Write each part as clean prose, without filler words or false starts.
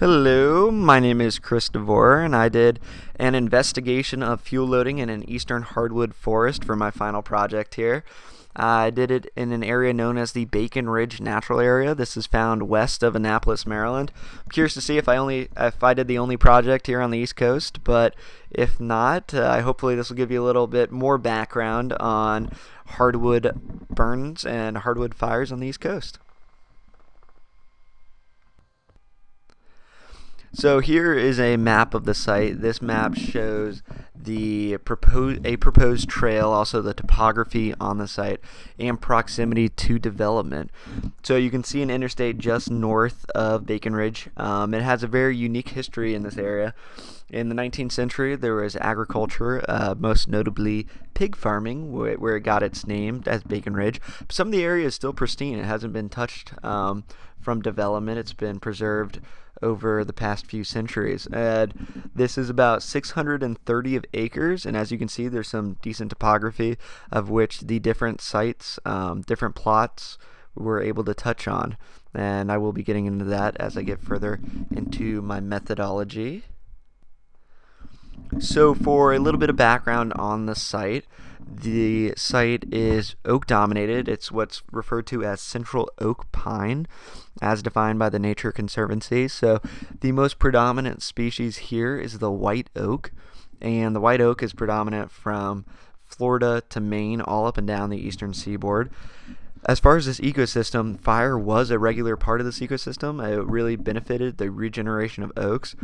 Hello, my name is Chris DeVore, and I did an investigation of fuel loading in an eastern hardwood forest for my final project here. I did it in an area known as the Bacon Ridge Natural Area. This is found west of Annapolis, Maryland. I'm curious to see if I did the only project here on the East Coast, but if not, hopefully this will give you a little bit more background on hardwood burns and hardwood fires on the East Coast. So here is a map of the site. This map shows a proposed trail, also the topography on the site, and proximity to development. So you can see an interstate just north of Bacon Ridge. It has a very unique history in this area. In the 19th century, there was agriculture, most notably pig farming, where it got its name as Bacon Ridge. But some of the area is still pristine. It hasn't been touched from development. It's been preserved over the past few centuries. And this is about 630 of acres, and as you can see, there's some decent topography of which the different sites, different plots, we're able to touch on. And I will be getting into that as I get further into my methodology. So for a little bit of background on the site is oak dominated. It's what's referred to as central oak pine as defined by the Nature Conservancy. So the most predominant species here is the white oak, and the white oak is predominant from Florida to Maine, all up and down the eastern seaboard. As far as this ecosystem, fire was a regular part of this ecosystem. It really benefited the regeneration of oaks.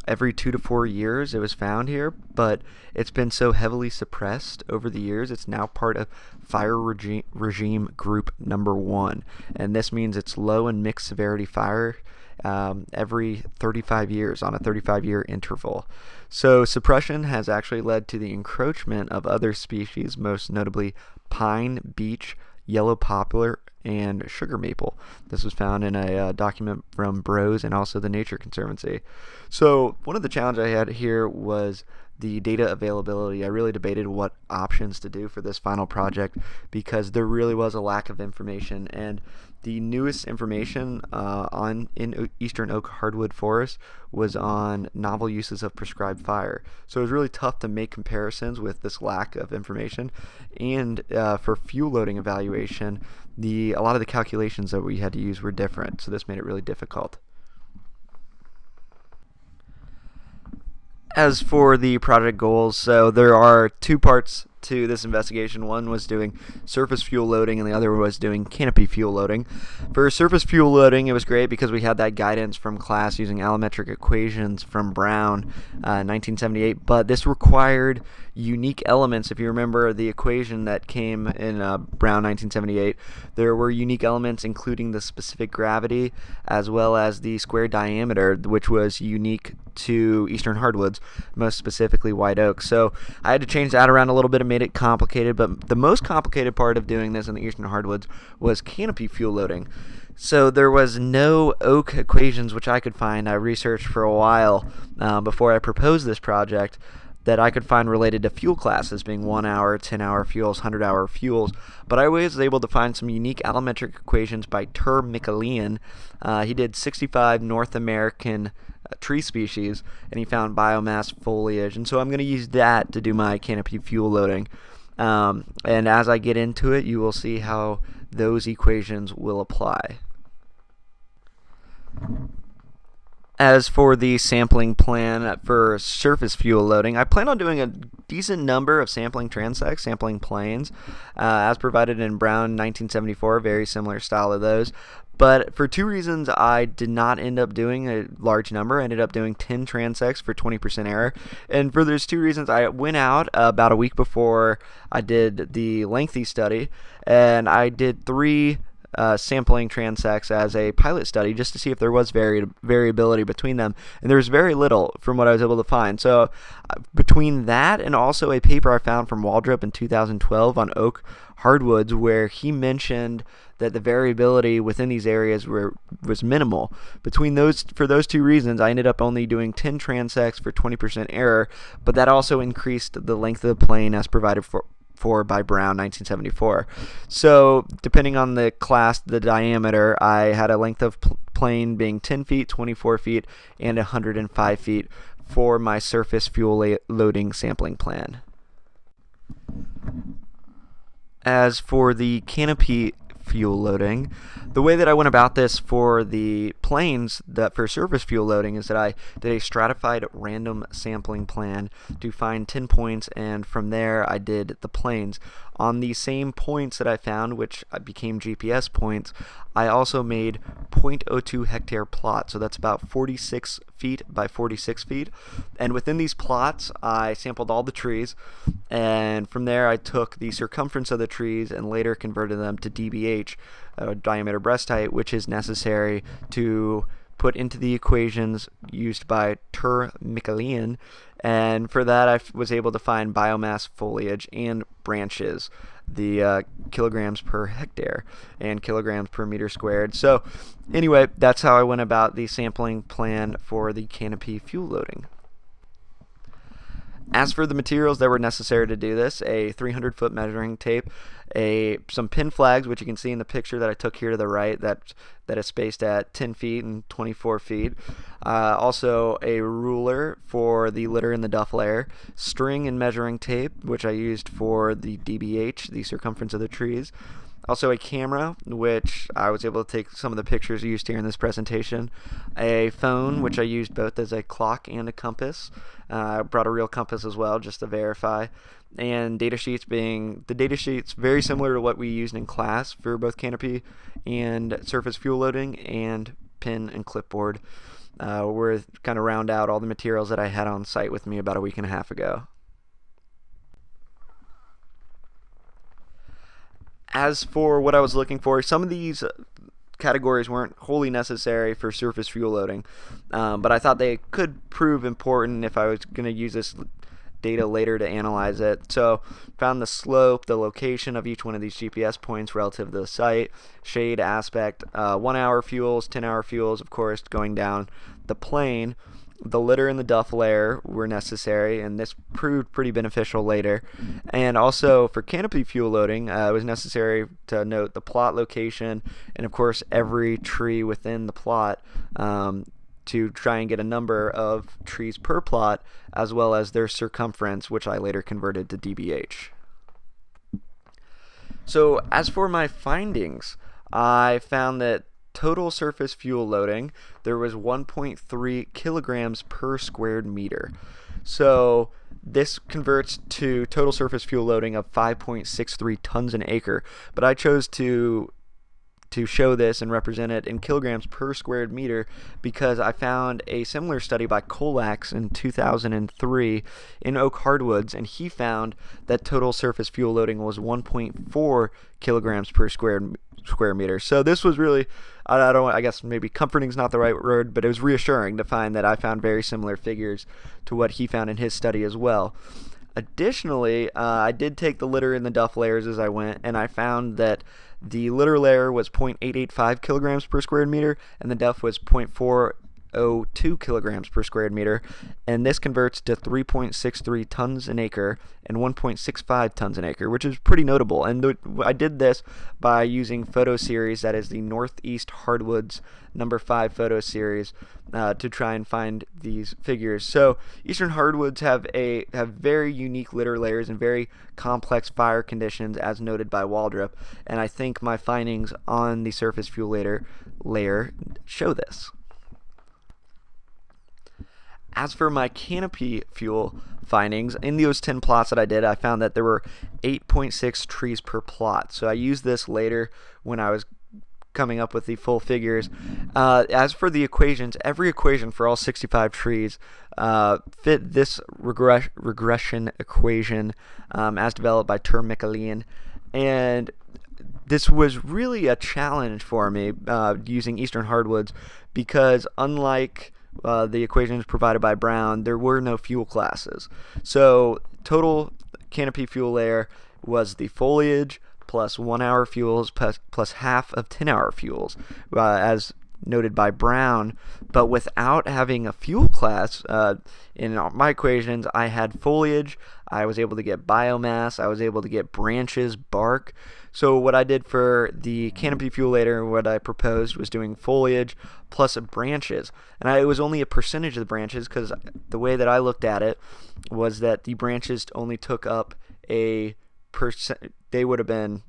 Every 2 to 4 years it was found here, but it's been so heavily suppressed over the years, it's now part of fire regime group number 1. And this means it's low and mixed severity fire every 35 years on a 35-year interval. So suppression has actually led to the encroachment of other species, most notably pine, beech, yellow poplar, and sugar maple. This was found in a document from Bros and also the Nature Conservancy. So one of the challenges I had here was the data availability. I really debated what options to do for this final project because there really was a lack of information, and the newest information in eastern oak hardwood forest was on novel uses of prescribed fire. So it was really tough to make comparisons with this lack of information. And for fuel loading evaluation, a lot of the calculations that we had to use were different. So this made it really difficult. As for the project goals, so there are two parts to this investigation. One was doing surface fuel loading and the other was doing canopy fuel loading. For surface fuel loading, it was great because we had that guidance from class using allometric equations from Brown 1978, but this required unique elements. If you remember the equation that came in Brown 1978, there were unique elements including the specific gravity as well as the square diameter, which was unique to eastern hardwoods, most specifically white oak. So I had to change that around a little bit and made it complicated, but the most complicated part of doing this in the eastern hardwoods was canopy fuel loading. So there was no oak equations which I could find. I researched for a while before I proposed this project that I could find related to fuel classes being 1 hour, 10-hour fuels, 100-hour fuels, but I was able to find some unique allometric equations by Ter Michaelian. He did 65 North American tree species, and he found biomass, foliage, and so I'm going to use that to do my canopy fuel loading. And as I get into it, you will see how those equations will apply. As for the sampling plan for surface fuel loading, I plan on doing a decent number of sampling transects, sampling planes, as provided in Brown 1974, very similar style of those. But for two reasons, I did not end up doing a large number. I ended up doing 10 transects for 20% error. And for those two reasons, I went out about a week before I did the lengthy study, and I did 3 sampling transects as a pilot study just to see if there was variability between them, and there was very little from what I was able to find. So between that and also a paper I found from Waldrop in 2012 on oak hardwoods where he mentioned that the variability within these areas was minimal. For those two reasons, I ended up only doing 10 transects for 20% error, but that also increased the length of the plane as provided for by Brown 1974. So depending on the class, the diameter, I had a length of plane being 10 feet, 24 feet, and 105 feet for my surface fuel loading sampling plan. As for the canopy fuel loading, the way that I went about this for the planes, that for surface fuel loading, is that I did a stratified random sampling plan to find 10 points, and from there I did the planes. On the same points that I found, which became GPS points, I also made 0.02 hectare plots, so that's about 46 feet by 46 feet, and within these plots I sampled all the trees, and from there I took the circumference of the trees and later converted them to dBH, diameter breast height, which is necessary to put into the equations used by Michelin, and for that I was able to find biomass, foliage, and branches, the kilograms per hectare and kilograms per meter squared. So anyway, that's how I went about the sampling plan for the canopy fuel loading. As for the materials that were necessary to do this, a 300-foot measuring tape, some pin flags, which you can see in the picture that I took here to the right, that is spaced at 10 feet and 24 feet. Also a ruler for the litter and the duff layer, string and measuring tape, which I used for the dBH, the circumference of the trees. Also a camera, which I was able to take some of the pictures used here in this presentation. A phone, which I used both as a clock and a compass. I brought a real compass as well, just to verify. And data sheets, being the data sheets very similar to what we used in class for both canopy and surface fuel loading, and pen and clipboard were kind of round out all the materials that I had on site with me about a week and a half ago. As for what I was looking for, some of these categories weren't wholly necessary for surface fuel loading, but I thought they could prove important if I was going to use this data later to analyze it. So found the slope, the location of each one of these GPS points relative to the site, shade aspect, 1 hour fuels, 10-hour fuels, of course, going down the plane. The litter and the duff layer were necessary, and this proved pretty beneficial later. And also for canopy fuel loading, it was necessary to note the plot location and, of course, every tree within the plot to try and get a number of trees per plot, as well as their circumference, which I later converted to dBH. So as for my findings, I found that total surface fuel loading, there was 1.3 kilograms per squared meter. So this converts to total surface fuel loading of 5.63 tons an acre. But I chose to show this and represent it in kilograms per squared meter because I found a similar study by Colax in 2003 in oak hardwoods, and he found that total surface fuel loading was 1.4 kilograms per square meter. So this was really, I guess maybe comforting is not the right word, but it was reassuring to find that I found very similar figures to what he found in his study as well. Additionally, I did take the litter and the duff layers as I went, and I found that the litter layer was 0.885 kilograms per square meter, and the duff was 0.402 kilograms per square meter, and this converts to 3.63 tons an acre and 1.65 tons an acre, which is pretty notable. And I did this by using photo series, that is the Northeast Hardwoods number 5 photo series, to try and find these figures. So Eastern Hardwoods have very unique litter layers and very complex fire conditions, as noted by Waldrop, and I think my findings on the surface fuel layer show this. As for my canopy fuel findings, in those 10 plots that I did, I found that there were 8.6 trees per plot. So I used this later when I was coming up with the full figures. As for the equations, every equation for all 65 trees fit this regression equation as developed by Michelin, and this was really a challenge for me using Eastern Hardwoods because unlike the equations provided by Brown, there were no fuel classes. So total canopy fuel layer was the foliage plus 1 hour fuels plus half of 10-hour fuels, as noted by Brown, but without having a fuel class. In my equations, I had foliage, I was able to get biomass, I was able to get branches, bark. So what I did for the canopy fuel later, what I proposed was doing foliage plus branches. And it was only a percentage of the branches, because the way that I looked at it was that the branches only took up a percent. They would have been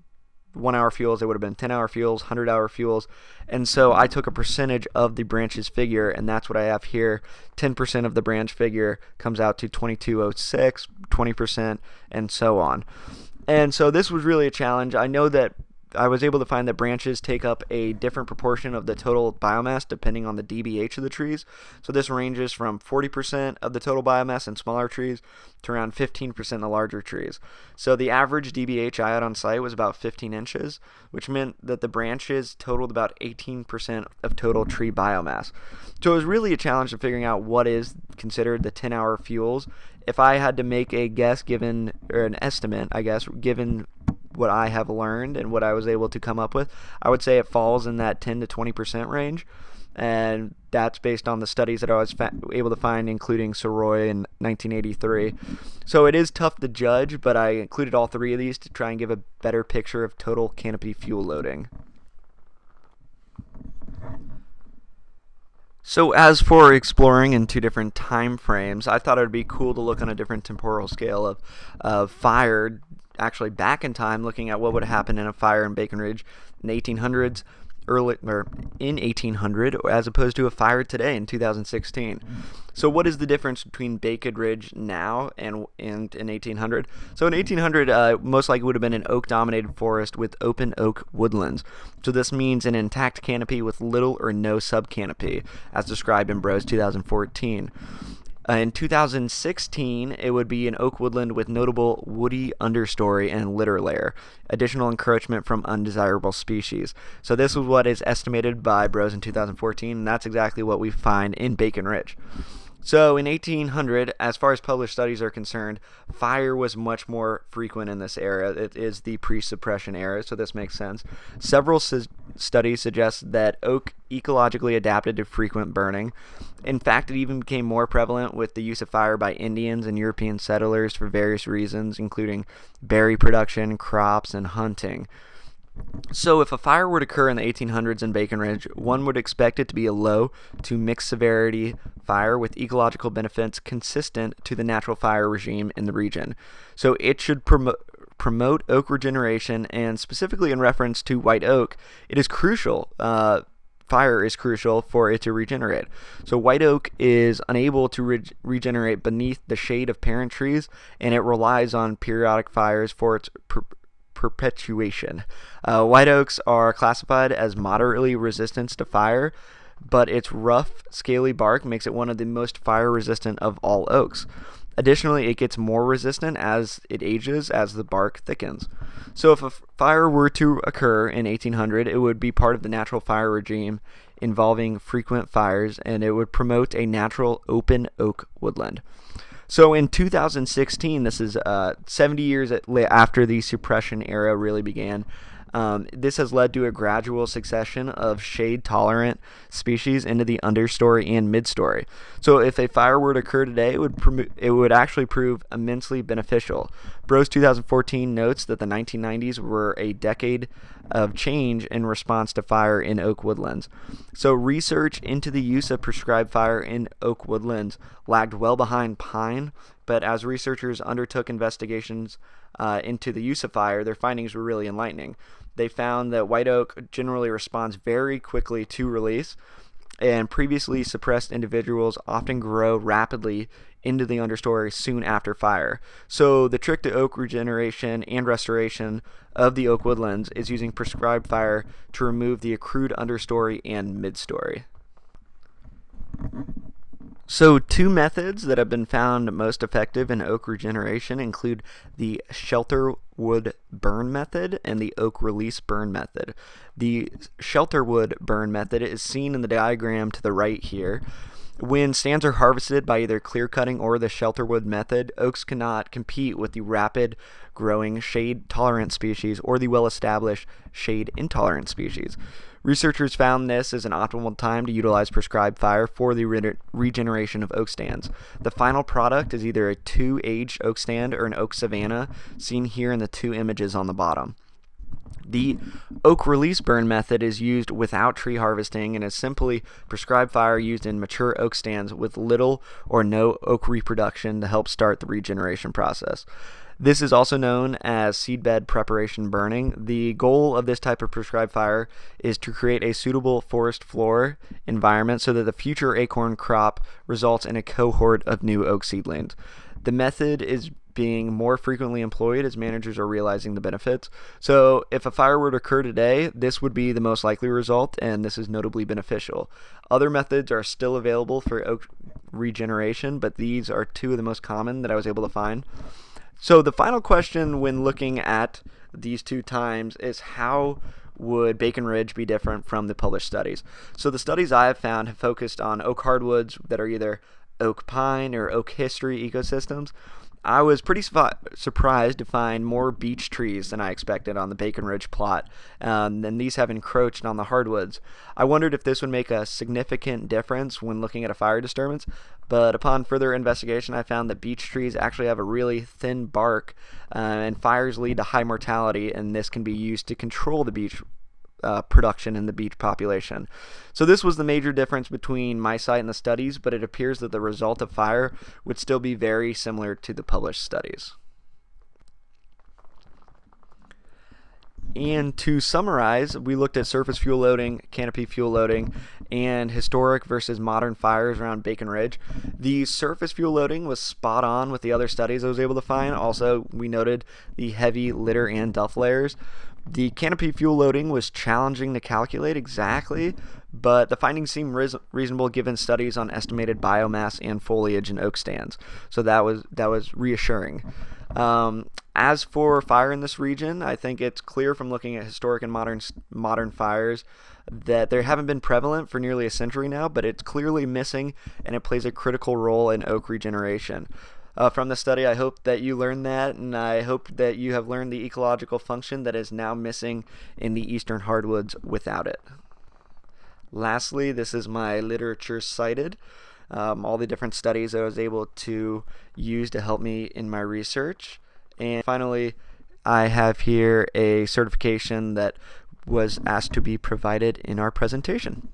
1 hour fuels, they would have been 10-hour fuels, 100-hour fuels. And so I took a percentage of the branches figure, and that's what I have here. 10% of the branch figure comes out to 2206, 20%, and so on. And so this was really a challenge. I know that I was able to find that branches take up a different proportion of the total biomass depending on the DBH of the trees. So this ranges from 40% of the total biomass in smaller trees to around 15% in the larger trees. So the average DBH I had on site was about 15 inches, which meant that the branches totaled about 18% of total tree biomass. So it was really a challenge of figuring out what is considered the 10-hour fuels. If I had to make a guess given, or an estimate, I guess, given what I have learned and what I was able to come up with, I would say it falls in that 10 to 20% range, and that's based on the studies that I was able to find, including Soroy in 1983. So it is tough to judge, but I included all three of these to try and give a better picture of total canopy fuel loading. So as for exploring in two different time frames, I thought it would be cool to look on a different temporal scale of fire, actually back in time, looking at what would happen in a fire in Bacon Ridge in the 1800s, in 1800, as opposed to a fire today in 2016. So what is the difference between Bacon Ridge now and in 1800? So in 1800, most likely would have been an oak-dominated forest with open oak woodlands. So this means an intact canopy with little or no subcanopy, as described in Bros 2014. In 2016, it would be an oak woodland with notable woody understory and litter layer, additional encroachment from undesirable species. So this was what is estimated by Bros in 2014, and that's exactly what we find in Bacon Ridge. So in 1800, as far as published studies are concerned, fire was much more frequent in this area. It is the pre-suppression era, so this makes sense. Several studies suggest that oak ecologically adapted to frequent burning. In fact, it even became more prevalent with the use of fire by Indians and European settlers for various reasons, including berry production, crops, and hunting. So if a fire were to occur in the 1800s in Bacon Ridge, one would expect it to be a low to mixed severity fire with ecological benefits consistent to the natural fire regime in the region. So it should promote oak regeneration, and specifically in reference to white oak, it is crucial. Fire is crucial for it to regenerate. So white oak is unable to regenerate beneath the shade of parent trees, and it relies on periodic fires for its perpetuation. White oaks are classified as moderately resistant to fire, but its rough, scaly bark makes it one of the most fire-resistant of all oaks. Additionally, it gets more resistant as it ages, as the bark thickens. So if a fire were to occur in 1800, it would be part of the natural fire regime involving frequent fires, and it would promote a natural open oak woodland. So in 2016, this is 70 years after the suppression era really began, this has led to a gradual succession of shade-tolerant species into the understory and midstory. So if a fire were to occur today, it would actually prove immensely beneficial. Bros 2014 notes that the 1990s were a decade of change in response to fire in oak woodlands. So research into the use of prescribed fire in oak woodlands lagged well behind pine, but as researchers undertook investigations into the use of fire, their findings were really enlightening. They found that white oak generally responds very quickly to release, and previously suppressed individuals often grow rapidly into the understory soon after fire. So the trick to oak regeneration and restoration of the oak woodlands is using prescribed fire to remove the accrued understory and midstory. So two methods that have been found most effective in oak regeneration include the shelter wood burn method and the oak release burn method. The shelter wood burn method is seen in the diagram to the right here. When stands are harvested by either clear cutting or the shelterwood method, oaks cannot compete with the rapid growing shade tolerant species or the well established shade intolerant species. Researchers found this as an optimal time to utilize prescribed fire for the regeneration of oak stands. The final product is either a 2-aged oak stand or an oak savanna, seen here in the 2 images on the bottom. The oak release burn method is used without tree harvesting and is simply prescribed fire used in mature oak stands with little or no oak reproduction to help start the regeneration process. This is also known as seedbed preparation burning. The goal of this type of prescribed fire is to create a suitable forest floor environment so that the future acorn crop results in a cohort of new oak seedlings. The method is being more frequently employed as managers are realizing the benefits. So if a fire were to occur today, this would be the most likely result, and this is notably beneficial. Other methods are still available for oak regeneration, but these are 2 of the most common that I was able to find. So the final question when looking at these 2 times is how would Bacon Ridge be different from the published studies? So the studies I have found have focused on oak hardwoods that are either oak pine or oak history ecosystems. I was pretty surprised to find more beech trees than I expected on the Bacon Ridge plot, and these have encroached on the hardwoods. I wondered if this would make a significant difference when looking at a fire disturbance, but upon further investigation, I found that beech trees actually have a really thin bark, and fires lead to high mortality, and this can be used to control the beech production in the beech population. So this was the major difference between my site and the studies, but it appears that the result of fire would still be very similar to the published studies. And to summarize, we looked at surface fuel loading, canopy fuel loading, and historic versus modern fires around Bacon Ridge. The surface fuel loading was spot on with the other studies I was able to find. Also, we noted the heavy litter and duff layers. The canopy fuel loading was challenging to calculate exactly, but the findings seem reasonable given studies on estimated biomass and foliage in oak stands. So that was reassuring. As for fire in this region, I think it's clear from looking at historic and modern fires that they haven't been prevalent for nearly a century now, but it's clearly missing, and it plays a critical role in oak regeneration. From the study, I hope that you learned that, and I hope that you have learned the ecological function that is now missing in the eastern hardwoods without it. Lastly, this is my literature cited, all the different studies I was able to use to help me in my research. And finally, I have here a certification that was asked to be provided in our presentation.